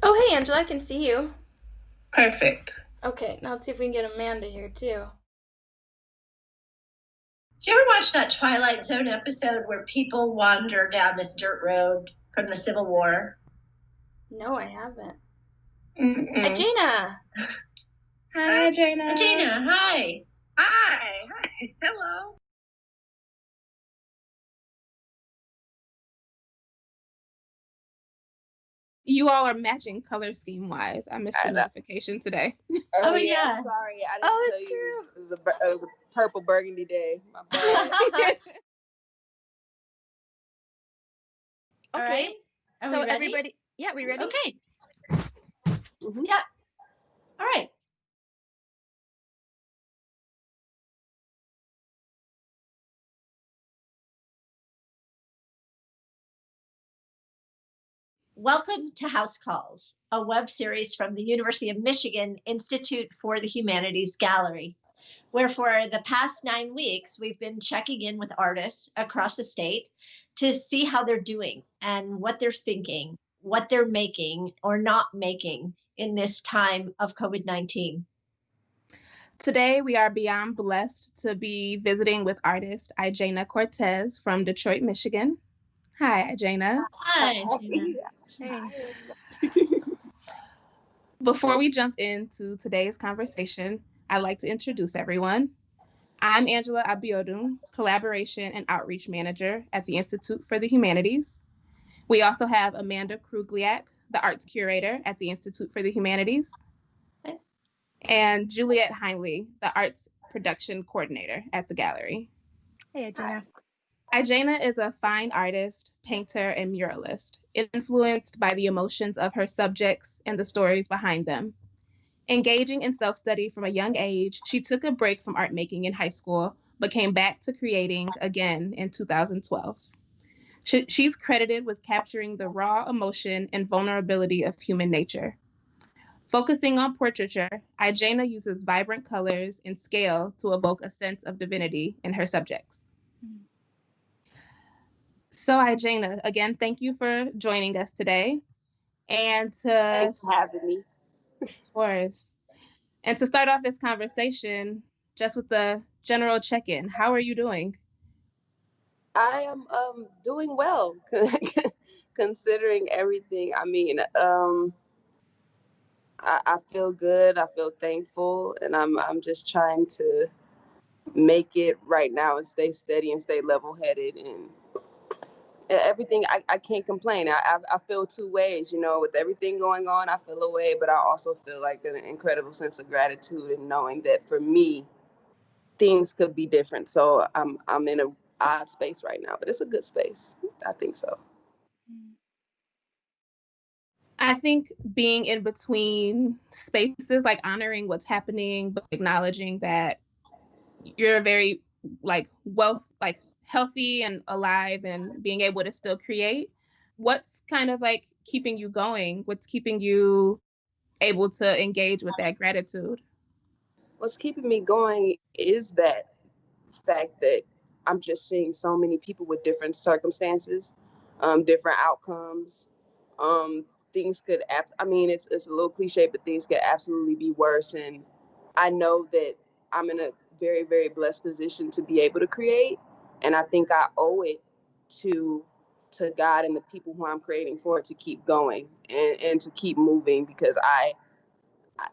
Oh, hey, Angela, I can see you. Perfect. Okay, now let's see if we can get Amanda here, too. Did you ever watch that Twilight Zone episode where people wander down this dirt road from the Civil War? No, I haven't. Mm-mm. Ijania! Hi, Ijania. Ijania, hi. Hi. Hello. You all are matching color scheme wise. I missed the notification today. Oh, yeah. Sorry, I didn't tell you. It was a purple burgundy day. My bad. All right. Are So we ready? everybody, yeah, we ready? Okay. Yeah. All right. Welcome to House Calls, a web series from the University of Michigan Institute for the Humanities Gallery, where for the past 9 weeks, we've been checking in with artists across the state to see how they're doing and what they're thinking, what they're making or not making in this time of COVID-19. Today, we are beyond blessed to be visiting with artist Ijania Cortez from Detroit, Michigan. Hi, Ijania. Hi, Ijania. Hey. Before we jump into today's conversation, I'd like to introduce everyone. I'm Angela Abiodun, Collaboration and Outreach Manager at the Institute for the Humanities. We also have Amanda Krugliak, the Arts Curator at the Institute for the Humanities. Okay. And Juliet Hinely, the Arts Production Coordinator at the Gallery. Hey, Ijania. Ijania is a fine artist, painter, and muralist, influenced by the emotions of her subjects and the stories behind them. Engaging in self-study from a young age, she took a break from art making in high school, but came back to creating again in 2012. She's credited with capturing the raw emotion and vulnerability of human nature. Focusing on portraiture, Ijania uses vibrant colors and scale to evoke a sense of divinity in her subjects. So Ijania, again, thank you for joining us today. And Thanks for having me. Of course. And to start off this conversation, just with the general check-in, how are you doing? I am doing well, considering everything. I mean, I feel good. I feel thankful, and I'm just trying to make it right now and stay steady and stay level-headed and everything. I can't complain. I feel two ways, with everything going on. I feel a way, but I also feel like an incredible sense of gratitude and knowing that for me, things could be different. So I'm in a odd space right now, but it's a good space. I think so. I think being in between spaces, like honoring what's happening, but acknowledging that you're very healthy and alive and being able to still create. What's kind of like keeping you going? What's keeping you able to engage with that gratitude? What's keeping me going is that fact that I'm just seeing so many people with different circumstances, different outcomes. Things could, it's a little cliche, but things could absolutely be worse. And I know that I'm in a very, very blessed position to be able to create. And I think I owe it to God and the people who I'm creating for to keep going and to keep moving, because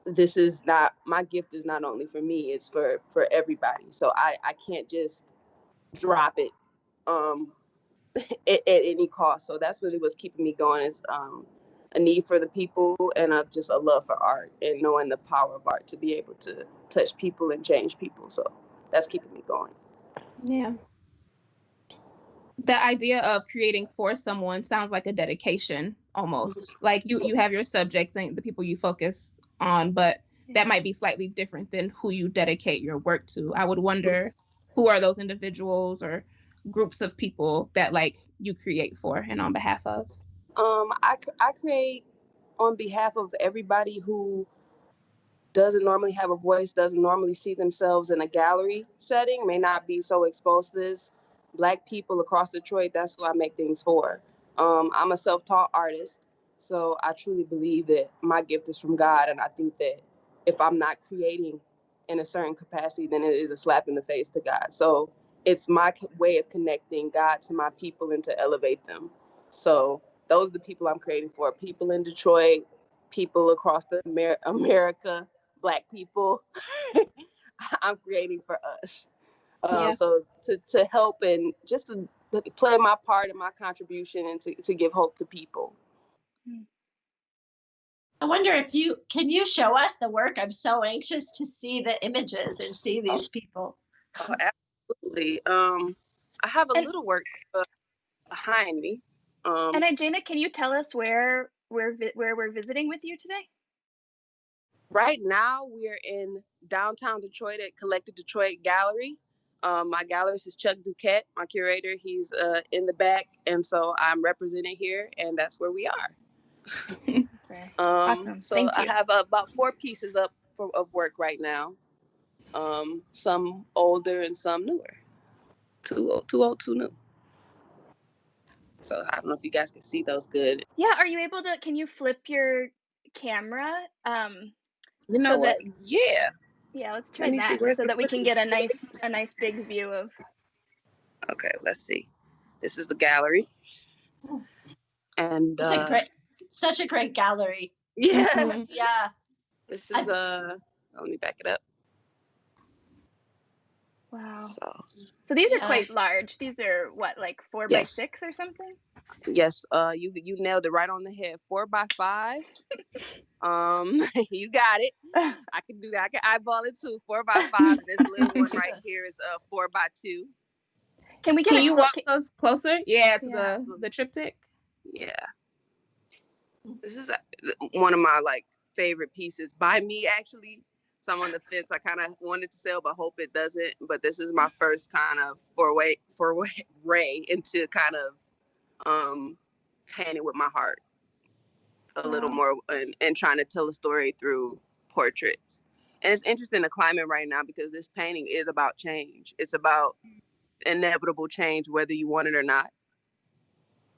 this is not, my gift is not only for me, it's for everybody. So I can't just drop it at any cost. So that's really what's keeping me going, is a need for the people and just a love for art and knowing the power of art to be able to touch people and change people. So that's keeping me going. Yeah. The idea of creating for someone sounds like a dedication almost. Like you have your subjects and the people you focus on, but that might be slightly different than who you dedicate your work to. I would wonder, who are those individuals or groups of people that like you create for and on behalf of? I create on behalf of everybody who doesn't normally have a voice, doesn't normally see themselves in a gallery setting, may not be so exposed to this. Black people across Detroit, that's who I make things for. I'm a self-taught artist, So I truly believe that my gift is from God, and I think that if I'm not creating in a certain capacity, then it is a slap in the face to God. So it's my way of connecting God to my people and to elevate them. So those are the people I'm creating for. People in Detroit, people across the America, Black people. I'm creating for us. Yeah. So to help and just to play my part and my contribution and to give hope to people. I wonder if can you show us the work? I'm so anxious to see the images and see these people. Oh, absolutely. I have a little work behind me. And Ijania, can you tell us where we're visiting with you today? Right now, we're in downtown Detroit at Collected Detroit Gallery. My gallerist is Chuck Duquette, my curator. He's in the back, and so I'm represented here, and that's where we are. Okay. Awesome. So Thank you. I have about 4 pieces up of work right now. Some older and some newer. Too old, too new. So I don't know if you guys can see those good. Yeah, are you able to, can you flip your camera? You know so what? Yeah. Yeah, let's try Let me see. that Where's so the that we can flipping? get a nice big view of. Okay, let's see. This is the gallery. And Such a great gallery. yeah. Mhm. Yeah. This is let me back it up. Wow. So these are quite large. These are what, like 4 by 6 or something? Yes, you nailed it right on the head. 4 by 5. You got it. I can do that. I can eyeball it too. 4 by 5. This little one right here is 4 by 2. Can we get Can you walk those closer? Yeah, to the triptych. Yeah. This is one of my favorite pieces by me, actually. So I'm on the fence. I kind of wanted to sell, but hope it doesn't. But this is my first kind of foray into kind of painting with my heart a little more and trying to tell a story through portraits. And it's interesting, the climate right now, because this painting is about change. It's about inevitable change, whether you want it or not.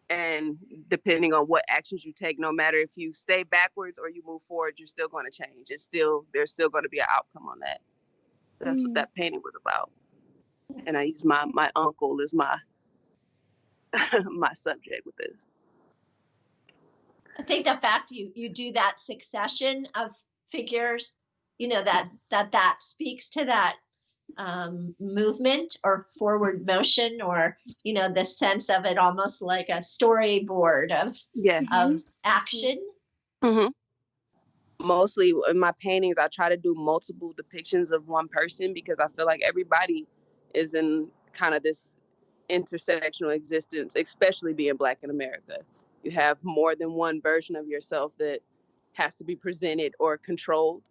And depending on what actions you take, no matter if you stay backwards or you move forward, you're still going to change. There's still going to be an outcome on that. That's what that painting was about. And I use my uncle as my my subject with this. I think the fact you do that succession of figures, that speaks to that movement or forward motion, or the sense of it almost like a storyboard of action. Mm-hmm. Mostly in my paintings, I try to do multiple depictions of one person because I feel like everybody is in kind of this intersectional existence, especially being Black in America. You have more than one version of yourself that has to be presented or controlled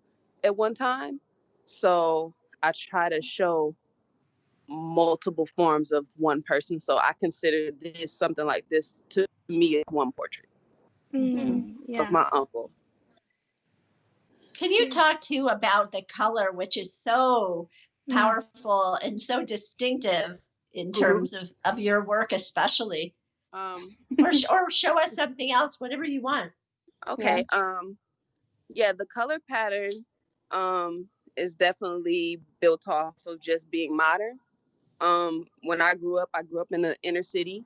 at one time. So I try to show multiple forms of one person. So I consider this, something like this, to me, one portrait of my uncle. Can you talk too about the color, which is so powerful and so distinctive in terms of your work, especially? Or show us something else, whatever you want. Okay. Yeah, the color pattern is definitely built off of just being modern. When I grew up in the inner city.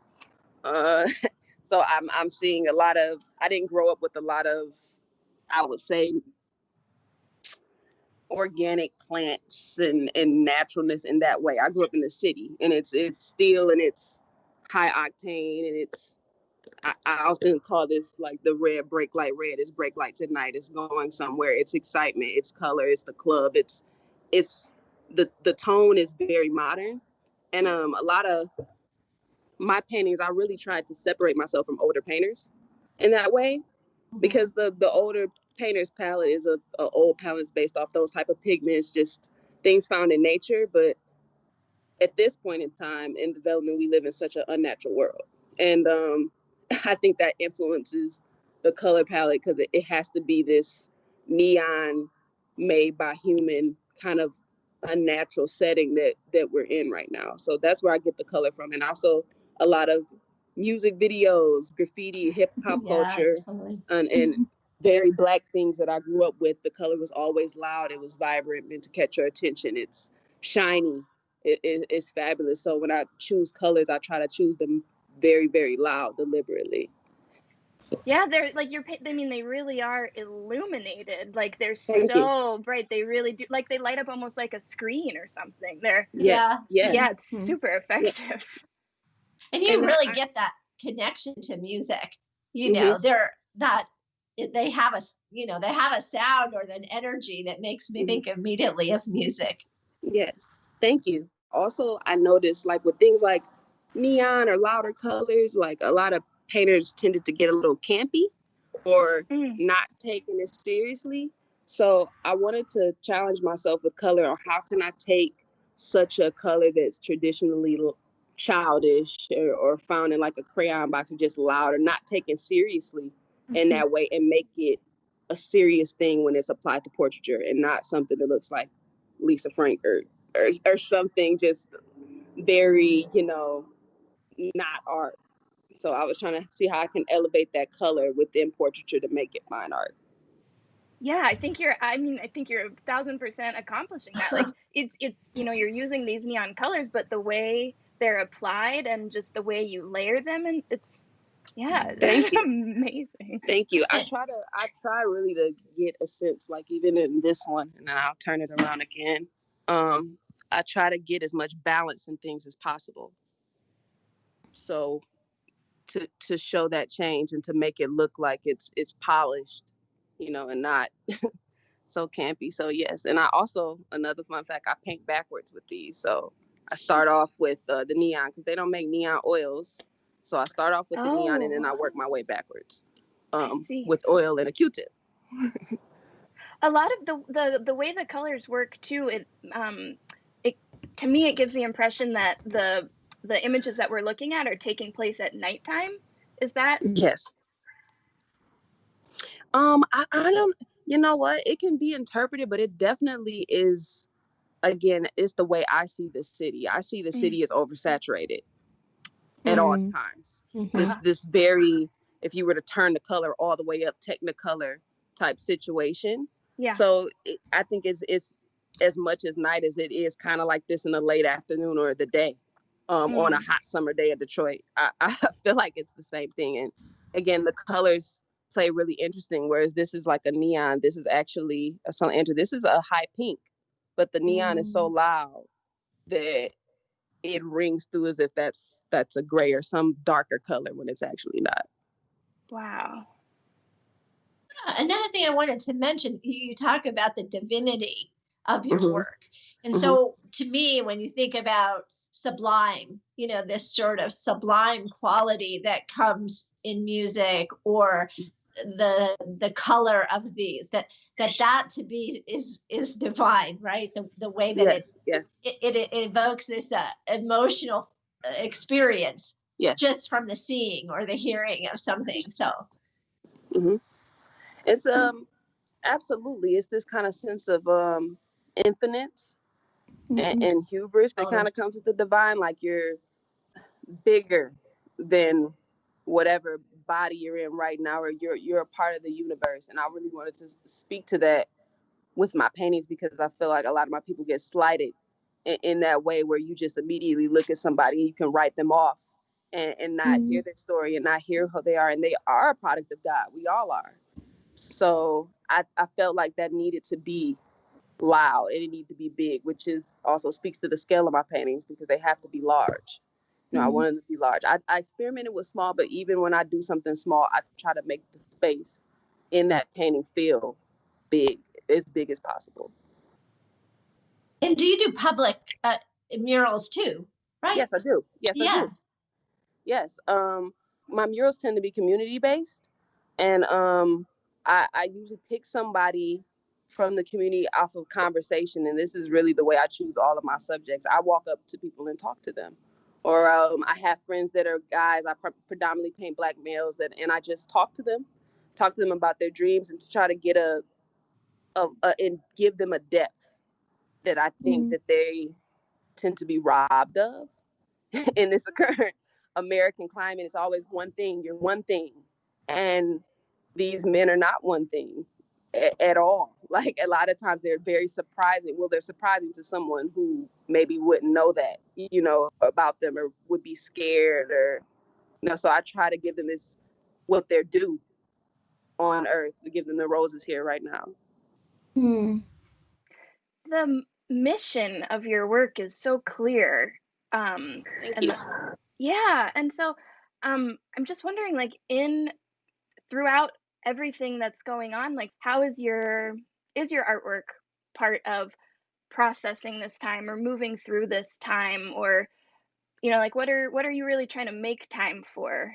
So I'm seeing a lot of, I didn't grow up with a lot of, I would say, organic plants and naturalness in that way. I grew up in the city, and it's steel and it's high octane, and I often call this like the red brake light red. It's brake lights at night. It's going somewhere. It's excitement. It's color. It's the club. It's the tone is very modern, and a lot of my paintings, I really tried to separate myself from older painters in that way, because the older painters palette is a old palette based off those type of pigments, just things found in nature. But at this point in time in development, we live in such an unnatural world, and I think that influences the color palette, because it has to be this neon made by human kind of unnatural setting that we're in right now. So that's where I get the color from, and also a lot of music videos, graffiti, hip hop culture, Totally. and very Black things that I grew up with. The color was always loud. It was vibrant, meant to catch your attention. It's shiny. It's fabulous. So when I choose colors, I try to choose them very, very loud, deliberately. Yeah, they're like I mean, they really are illuminated. Like they're Thank you. so bright. They really do. Like they light up almost like a screen or something. They're Yeah. yeah, it's super Yeah. effective. And you And really get that connection to music. You Mhm. know, they're not. They have they have a sound or an energy that makes me think immediately of music. Yes. Thank you. Also, I noticed like with things like neon or louder colors, like a lot of painters tended to get a little campy or not taking it seriously. So I wanted to challenge myself with color on how can I take such a color that's traditionally childish or found in like a crayon box or just loud or not taken seriously in that way and make it a serious thing when it's applied to portraiture and not something that looks like Lisa Frank or something just very, not art. So I was trying to see how I can elevate that color within portraiture to make it fine art. Yeah, I think you're 1,000% accomplishing that. Like it's you're using these neon colors, but the way they're applied and just the way you layer them, and Thank you. amazing. Thank you. I try really to get a sense, like even in this one, and then I'll turn it around again. I try to get as much balance in things as possible. So to show that change and to make it look like it's polished, and not so campy. So yes, and I also, another fun fact, I paint backwards with these. So I start off with the neon because they don't make neon oils. So I start off with the neon and then I work my way backwards with oil and a Q-tip. A lot of the way the colors work too, it to me it gives the impression that the images that we're looking at are taking place at nighttime. Is that? Yes. I don't, you know what? It can be interpreted, but it definitely is, again, it's the way I see the city. I see the city as oversaturated at all times. This very, if you were to turn the color all the way up, Technicolor type situation. Yeah. So I think it's as much as night as it is kind of like this in the late afternoon or the day on a hot summer day in Detroit. I feel like it's the same thing. And again, the colors play really interesting, whereas this is like a neon. This is actually this is a high pink, but the neon is so loud that it rings through as if that's a gray or some darker color when it's actually not. Wow. Another thing I wanted to mention, you talk about the divinity of your work. And so to me, when you think about sublime, this sort of sublime quality that comes in music or the color of these, that to be is divine, right? The way that it evokes this emotional experience just from the seeing or the hearing of something. So it's absolutely, it's this kind of sense of infinite and hubris that kind of comes with the divine, like you're bigger than whatever body you're in right now, or you're a part of the universe. And I really wanted to speak to that with my paintings because I feel like a lot of my people get slighted in that way, where you just immediately look at somebody and you can write them off and not hear their story and not hear who they are. And they are a product of God. We all are. So I felt like that needed to be loud and it needed to be big, which is also speaks to the scale of my paintings because they have to be large. I wanted them to be large. I experimented with small, but even when I do something small, I try to make the space in that painting feel big as possible. And do you do public murals too, right? Yes, I do. I do. Yes. My murals tend to be community based, and I usually pick somebody from the community off of conversation, and this is really the way I choose all of my subjects. I walk up to people and talk to them, or I have friends that are guys. I predominantly paint Black males, and I just talk to them about their dreams, and to try to get and give them a depth that I think that they tend to be robbed of in this current American climate is always one thing. You're one thing. And these men are not one thing at all. Like a lot of times they're very surprising. Well, they're surprising to someone who maybe wouldn't know that, about them, or would be scared, or, so I try to give them what they're due on earth, to give them the roses here right now. The mission of your work is so clear. Thank And you. yeah, and so I'm just wondering, like, throughout everything that's going on, like, how is your artwork part of processing this time or moving through this time, or like, what are you really trying to make time for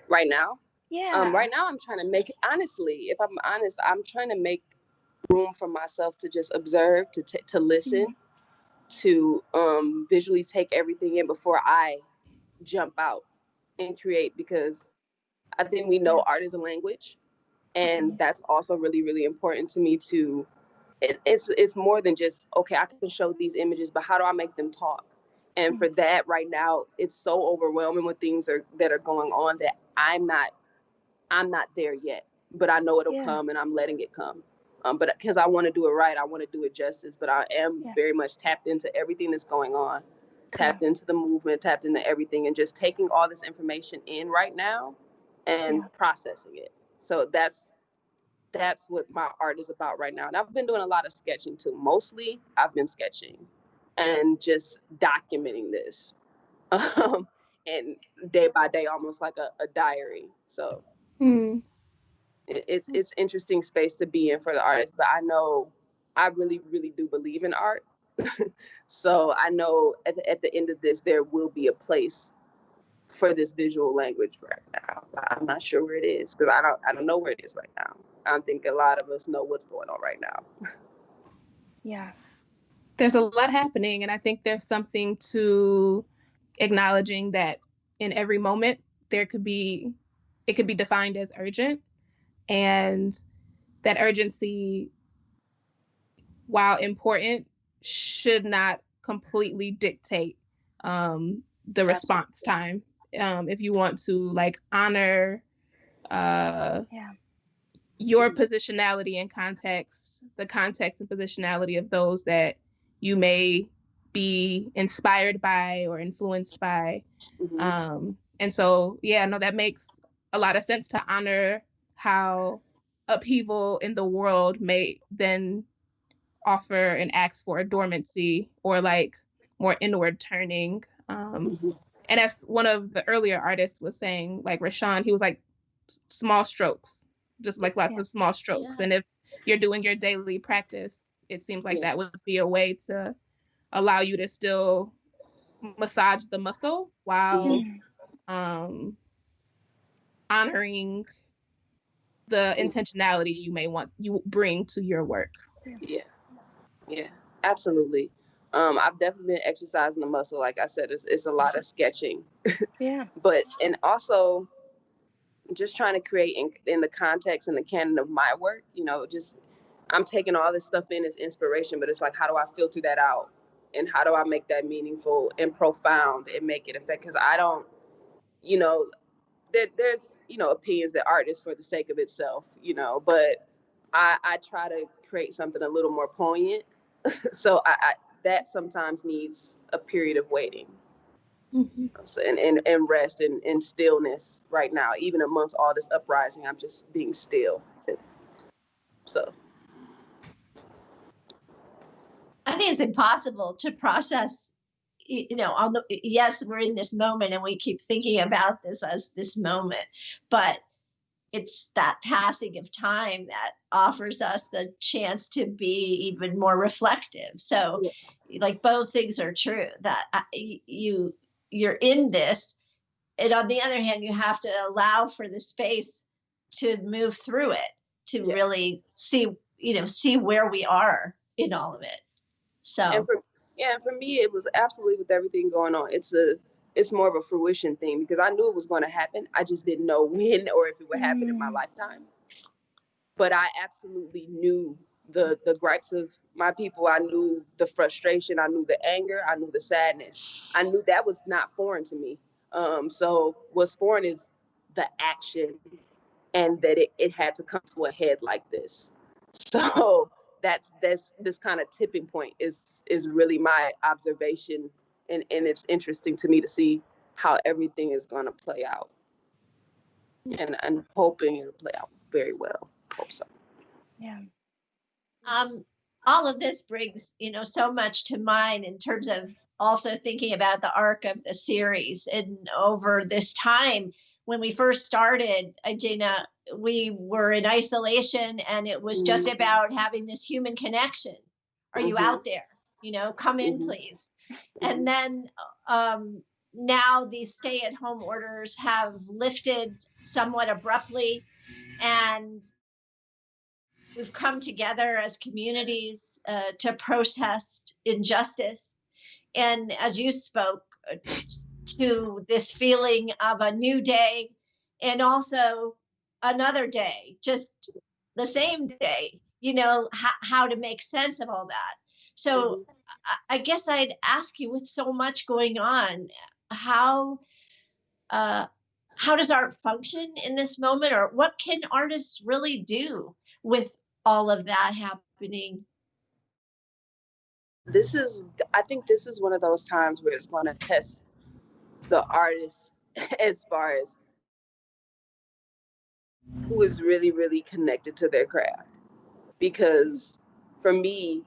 Right now? yeah Right now I'm trying to make, honestly, if I'm honest, I'm trying to make room for myself to just observe, to listen, to visually take everything in before I jump out and create, because I think we know art is a language, and that's also really, really important to me. It's more than just, okay, I can show these images, but how do I make them talk? And for that, right now, it's so overwhelming with things that are going on that I'm not there yet, but I know it'll come, and I'm letting it come. But because I want to do it right, I want to do it justice, but I am very much tapped into everything that's going on, tapped into the movement, tapped into everything, and just taking all this information in right now and processing it. So that's what my art is about right now. And I've been doing a lot of sketching too. Mostly I've been sketching and just documenting this. And day by day, almost like a diary. So it's interesting space to be in for the artist, but I know I really, really do believe in art. So I know at the end of this, there will be a place for this visual language right now. I'm not sure where it is, because I don't know where it is right now. I don't think a lot of us know what's going on right now. yeah There's a lot happening, and I think there's something to acknowledging that in every moment it could be defined as urgent, and that urgency, while important, should not completely dictate the response time. If you want to, like, honor your positionality and context, the context and positionality of those that you may be inspired by or influenced by. And so, that makes a lot of sense, to honor how upheaval in the world may then offer and ask for a dormancy, or like more inward turning. And as one of the earlier artists was saying, like Rashawn, he was like, small strokes, just like lots of small strokes. And if you're doing your daily practice, it seems like that would be a way to allow you to still massage the muscle while honoring the intentionality you bring to your work. Yeah, absolutely. I've definitely been exercising the muscle. Like I said, it's a lot of sketching. But, and also just trying to create in the context and the canon of my work, just I'm taking all this stuff in as inspiration, but it's like, how do I filter that out? And how do I make that meaningful and profound and make it effect? Because I don't, there's, opinions that art is for the sake of itself, but I try to create something a little more poignant. So I that sometimes needs a period of waiting. So, and rest and stillness right now, even amongst all this uprising, I'm just being still. So I think it's impossible to process, yes, we're in this moment and we keep thinking about this as this moment, but it's that passing of time that offers us the chance to be even more reflective. So like both things are true, that you're in this, and on the other hand, you have to allow for the space to move through it, to really see where we are in all of it. So and for me, it was absolutely, with everything going on, it's more of a fruition thing, because I knew it was going to happen. I just didn't know when or if it would happen in my lifetime. But I absolutely knew the gripes of my people. I knew the frustration. I knew the anger. I knew the sadness. I knew that was not foreign to me. So what's foreign is the action, and that it had to come to a head like this. So that's this kind of tipping point is really my observation, and it's interesting to me to see how everything is going to play out, and hoping it'll play out very well. Hope so. Yeah. All of this brings, so much to mind in terms of also thinking about the arc of the series. And over this time, when we first started, Ijania, we were in isolation, and it was just about having this human connection. Are you out there? Come in, please. And then now these stay-at-home orders have lifted somewhat abruptly, and we've come together as communities to protest injustice. And as you spoke to this feeling of a new day, and also another day, just the same day, how to make sense of all that. So I guess I'd ask you, with so much going on, how does art function in this moment, or what can artists really do with all of that happening? I think this is one of those times where it's going to test the artist as far as who is really, really connected to their craft. Because for me,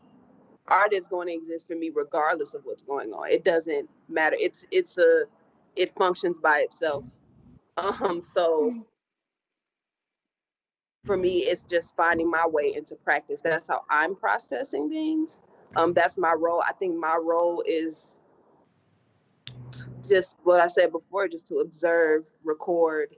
art is going to exist for me regardless of what's going on. It doesn't matter. It functions by itself. So for me, it's just finding my way into practice. That's how I'm processing things. That's my role. I think my role is just what I said before, just to observe, record,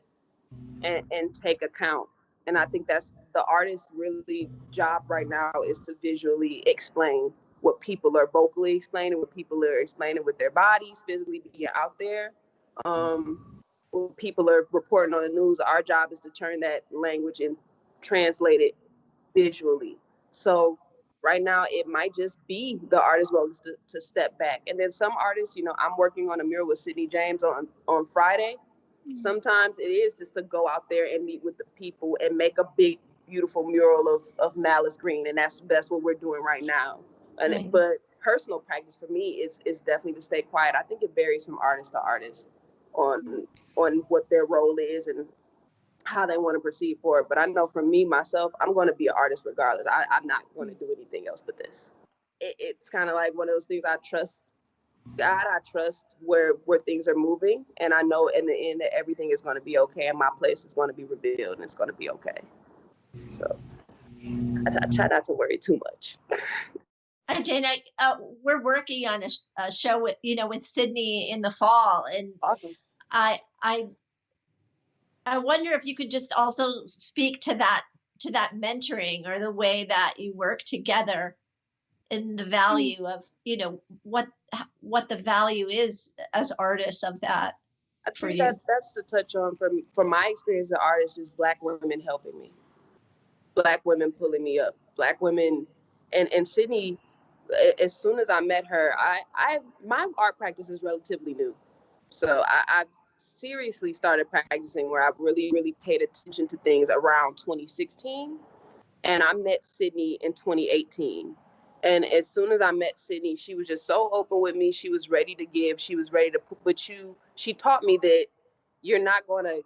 and take account. And I think that's the artist's really job right now, is to visually explain what people are vocally explaining, what people are explaining with their bodies, physically being out there. When people are reporting on the news, our job is to turn that language and translate it visually. So right now, it might just be the artist's role is to step back. And then some artists, I'm working on a mural with Sydney James on Friday. Sometimes it is just to go out there and meet with the people and make a big, beautiful mural of Malice Green. And that's what we're doing right now. But personal practice for me is definitely to stay quiet. I think it varies from artist to artist on what their role is and how they want to proceed forward. But I know for me, myself, I'm going to be an artist regardless. I'm not going to do anything else but this. It's kind of like one of those things. I trust God. I trust where things are moving, and I know in the end that everything is going to be okay, and my place is going to be revealed, and it's going to be okay. So I try not to worry too much. Jane, we're working on a show with Sydney in the fall, and Awesome. I wonder if you could just also speak to that mentoring, or the way that you work together, and the value of what the value is as artists of that. I think that's to touch on from my experience as an artist, is Black women helping me, Black women pulling me up, Black women, and Sydney. As soon as I met her, my art practice is relatively new, so I seriously started practicing where I really, really paid attention to things around 2016, and I met Sydney in 2018. And as soon as I met Sydney, she was just so open with me. She was ready to give. She was ready to put she taught me that you're not going to,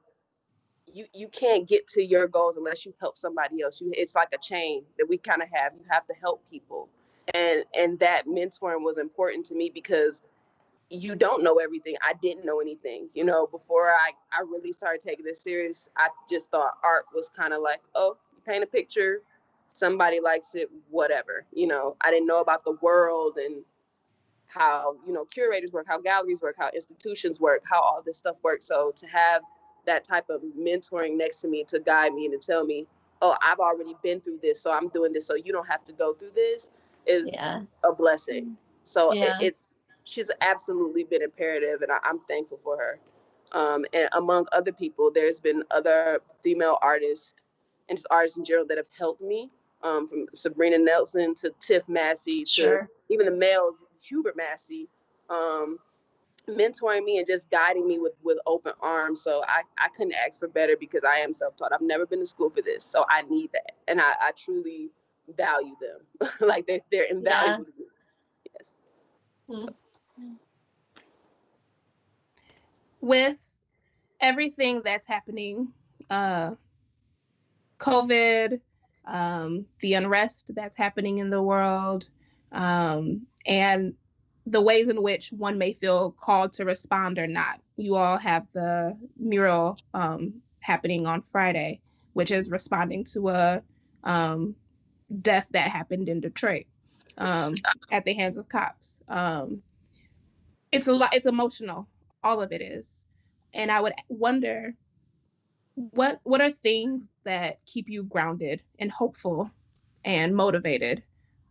you can't get to your goals unless you help somebody else. It's like a chain that we kind of have. You have to help people. And that mentoring was important to me, because you don't know everything. I didn't know anything. Before I really started taking this serious, I just thought art was kind of like, oh, you paint a picture, somebody likes it, whatever. I didn't know about the world and how, curators work, how galleries work, how institutions work, how all this stuff works. So to have that type of mentoring next to me to guide me and to tell me, oh, I've already been through this, so I'm doing this, so you don't have to go through this, is a blessing. So she's absolutely been imperative, and I'm thankful for her. And among other people, there's been other female artists and just artists in general that have helped me, from Sabrina Nelson to Tiff Massey to even the males, Hubert Massey, mentoring me and just guiding me with open arms. So I couldn't ask for better because I am self-taught. I've never been to school for this, so I need that, and I truly value them. Like they're invaluable to me. Yes. Mm-hmm. With everything that's happening, COVID, the unrest that's happening in the world, and the ways in which one may feel called to respond or not. You all have the mural happening on Friday, which is responding to a death that happened in Detroit at the hands of cops. It's a lot. It's emotional. All of it is. And I would wonder, what are things that keep you grounded and hopeful and motivated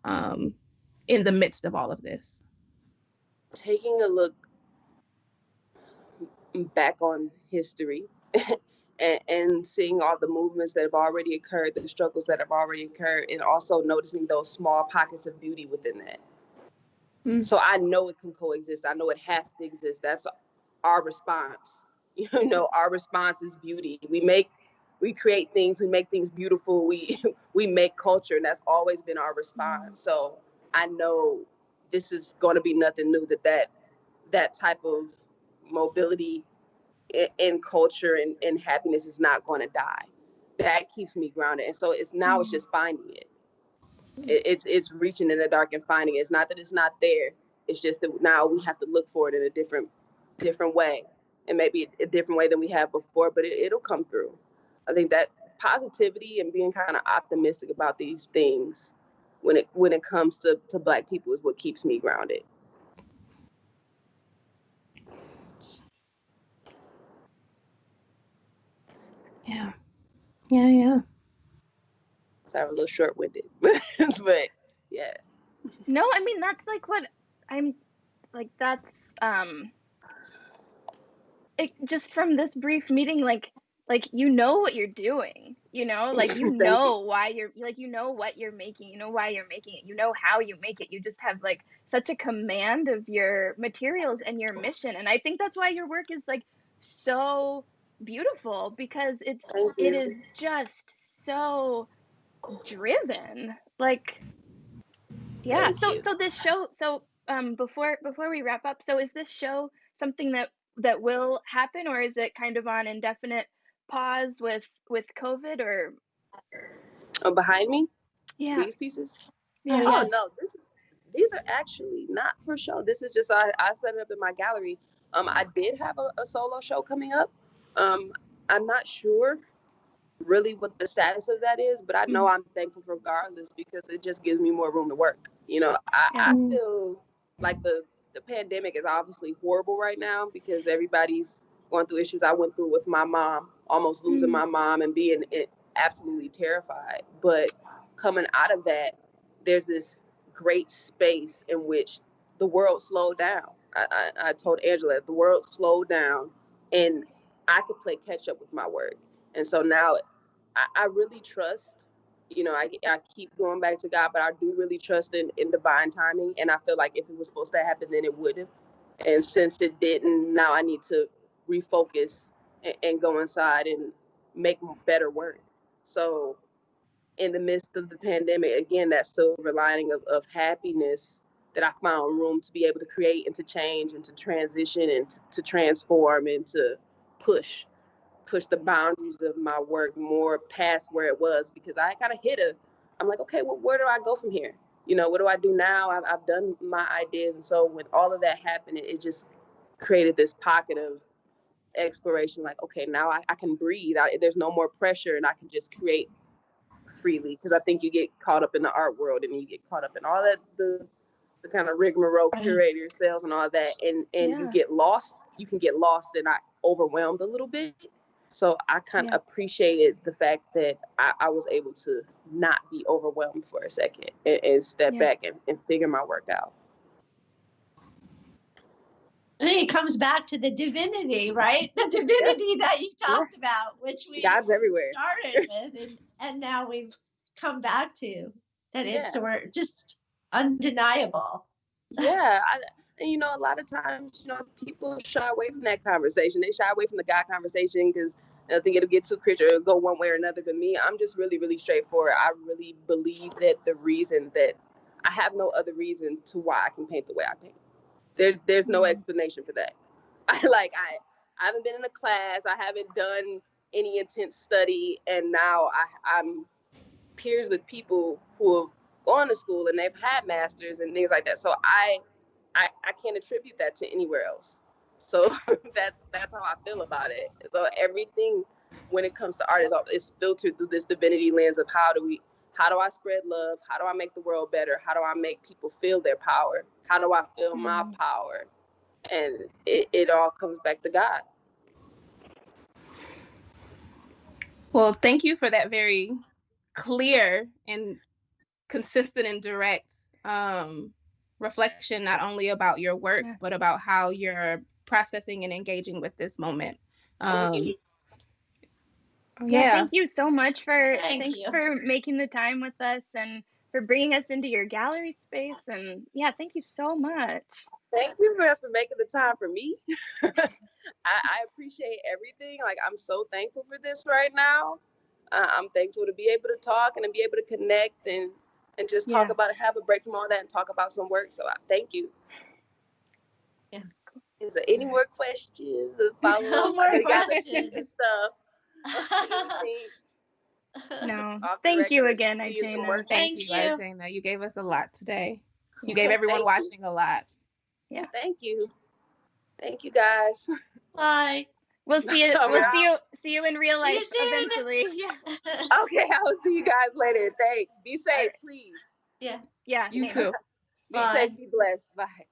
in the midst of all of this? Taking a look back on history and seeing all the movements that have already occurred, the struggles that have already occurred, and also noticing those small pockets of beauty within that. So I know it can coexist. I know it has to exist. That's our response. Our response is beauty. We create things, we make things beautiful, we make culture, and that's always been our response. So I know this is going to be nothing new, that type of mobility in culture and happiness is not going to die. That keeps me grounded. And so it's just finding it. It's reaching in the dark and finding it. It's not that it's not there. It's just that now we have to look for it in a different way, and maybe a different way than we have before, but it'll come through. I think that positivity and being kind of optimistic about these things when it comes to Black people is what keeps me grounded. Yeah. Sorry, I'm a little short-winded, but yeah. No, I mean that's like what I'm like. That's it, just from this brief meeting, like you know what you're doing, like you know why you're like you know what you're making, you know why you're making it, you know how you make it. You just have like such a command of your materials and your mission, and I think that's why your work is like so beautiful, because it is just so driven. Like, yeah. So this show, before we wrap up, so is this show something that will happen, or is it kind of on indefinite pause with COVID, or? Oh, behind me? Yeah. These pieces? Yeah. Oh no, these are actually not for show. This is just I set it up in my gallery. I did have a solo show coming up. I'm not sure really what the status of that is, but I know I'm thankful regardless, because it just gives me more room to work. I feel like the pandemic is obviously horrible right now because everybody's going through issues I went through with my mom, almost losing my mom and being absolutely terrified. But coming out of that, there's this great space in which the world slowed down. I told Angela, the world slowed down and I could play catch up with my work. And so now I really trust, I keep going back to God, but I do really trust in divine timing. And I feel like if it was supposed to happen, then it would have. And since it didn't, now I need to refocus and go inside and make better work. So in the midst of the pandemic, again, that silver lining of happiness, that I found room to be able to create and to change and to transition and to transform and to push the boundaries of my work more past where it was, because I kind of I'm like, okay, well, where do I go from here? What do I do now? I've done my ideas. And so when all of that happened, it just created this pocket of exploration. Like, okay, now I can breathe. There's no more pressure and I can just create freely, because I think you get caught up in the art world and you get caught up in all that, the kind of rigmarole, curator sales and all that, and you get lost. You can get lost and overwhelmed a little bit. So I kind of appreciated the fact that I was able to not be overwhelmed for a second and step back and figure my work out. I think it comes back to the divinity, right? The divinity that you talked about, which we God's everywhere. started with, and now we've come back to that. It's just undeniable. Yeah, And, you know, a lot of times, you know, people shy away from that conversation. They shy away from the God conversation because I think it'll get too cringe or go one way or another. But me, I'm just really, really straightforward. I really believe that the reason that I have no other reason to why I can paint the way I paint. There's no explanation for that. I haven't been in a class. I haven't done any intense study. And now I'm peers with people who have gone to school and they've had masters and things like that. So I can't attribute that to anywhere else. So that's how I feel about it. So everything when it comes to art is filtered through this divinity lens of how do I spread love? How do I make the world better? How do I make people feel their power? How do I feel my power? And it all comes back to God. Well, thank you for that very clear and consistent and direct reflection, not only about your work, but about how you're processing and engaging with this moment. Thank you so much thanks for making the time with us and for bringing us into your gallery space. And thank you so much. Thank you for making the time for me. I appreciate everything. Like, I'm so thankful for this right now. I'm thankful to be able to talk and to be able to connect and just talk about it, have a break from all that and talk about some work. So I thank you. Yeah. Is there any more questions? No more questions and stuff. No. Thank you again, Thank you, Ijania. Ijania. You gave us a lot today. You gave everyone watching a lot. Yeah. Thank you. Thank you, guys. Bye. We'll see you. See you in real life eventually. Yeah. Okay, I will see you guys later. Thanks. Be safe, please. Yeah. Yeah. You too. Be safe. Be blessed. Bye.